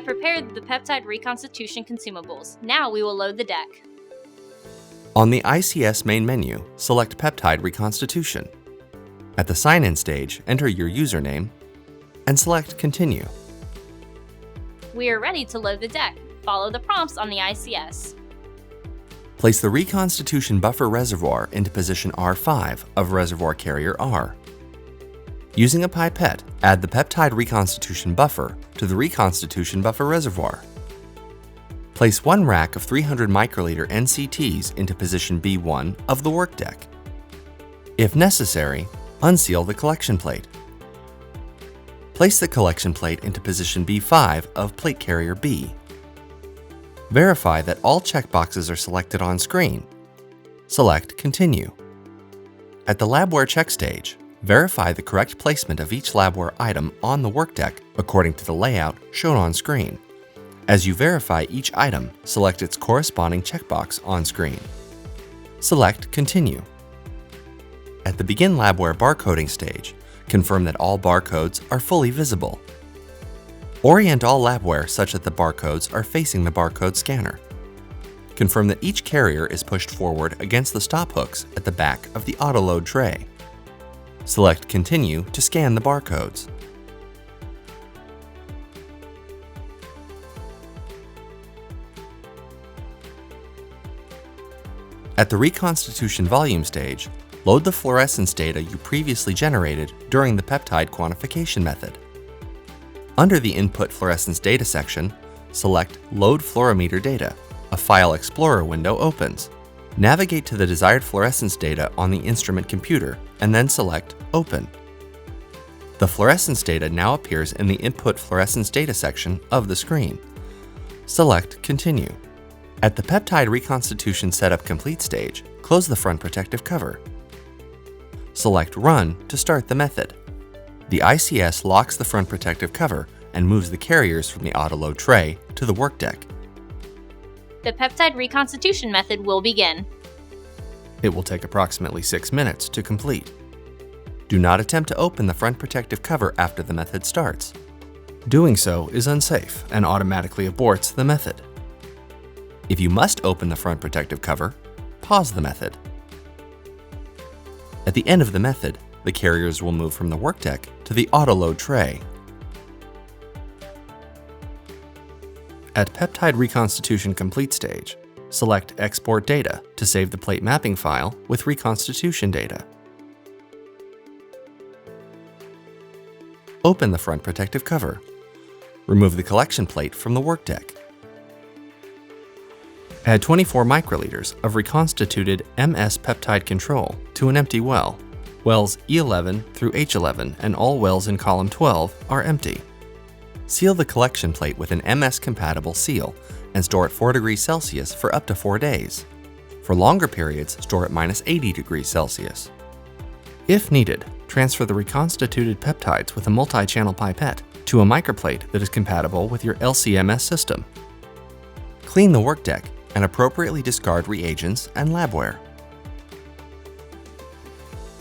have prepared the peptide reconstitution consumables. Now we will load the deck. On the ICS main menu, select Peptide Reconstitution. At the sign-in stage, enter your username and select Continue. We are ready to load the deck. Follow the prompts on the ICS. Place the reconstitution buffer reservoir into position R5 of reservoir carrier R. Using a pipette, add the peptide reconstitution buffer to the reconstitution buffer reservoir. Place one rack of 300 microliter NCTs into position B1 of the work deck. If necessary, unseal the collection plate. Place the collection plate into position B5 of plate carrier B. Verify that all checkboxes are selected on screen. Select Continue. At the Labware check stage, verify the correct placement of each Labware item on the work deck according to the layout shown on screen. As you verify each item, select its corresponding checkbox on screen. Select Continue. At the Begin Labware barcoding stage, confirm that all barcodes are fully visible. Orient all Labware such that the barcodes are facing the barcode scanner. Confirm that each carrier is pushed forward against the stop hooks at the back of the autoload tray. Select Continue to scan the barcodes. At the reconstitution volume stage, load the fluorescence data you previously generated during the peptide quantification method. Under the Input Fluorescence Data section, select Load Fluorometer Data. A File Explorer window opens. Navigate to the desired fluorescence data on the instrument computer and then select Open. The fluorescence data now appears in the Input Fluorescence Data section of the screen. Select Continue. At the Peptide Reconstitution Setup Complete stage, close the front protective cover. Select Run to start the method. The ICS locks the front protective cover and moves the carriers from the autoload tray to the work deck. The peptide reconstitution method will begin. It will take approximately 6 minutes to complete. Do not attempt to open the front protective cover after the method starts. Doing so is unsafe and automatically aborts the method. If you must open the front protective cover, pause the method. At the end of the method, the carriers will move from the work deck to the autoload tray. At Peptide Reconstitution Complete stage, select Export Data to save the plate mapping file with reconstitution data. Open the front protective cover. Remove the collection plate from the work deck. Add 24 microliters of reconstituted MS peptide control to an empty well. Wells E11 through H11 and all wells in column 12 are empty. Seal the collection plate with an MS-compatible seal and store at 4 degrees Celsius for up to 4 days. For longer periods, store at -80 degrees Celsius. If needed, transfer the reconstituted peptides with a multi-channel pipette to a microplate that is compatible with your LC-MS system. Clean the work deck and appropriately discard reagents and labware.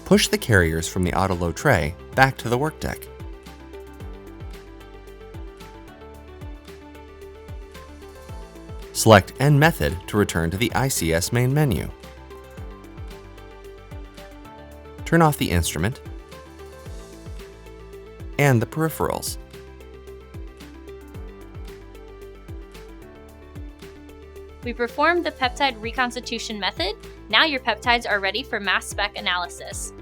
Push the carriers from the autoload tray back to the work deck. Select End Method to return to the ICS main menu. Turn off the instrument and the peripherals. We performed the peptide reconstitution method. Now your peptides are ready for mass spec analysis.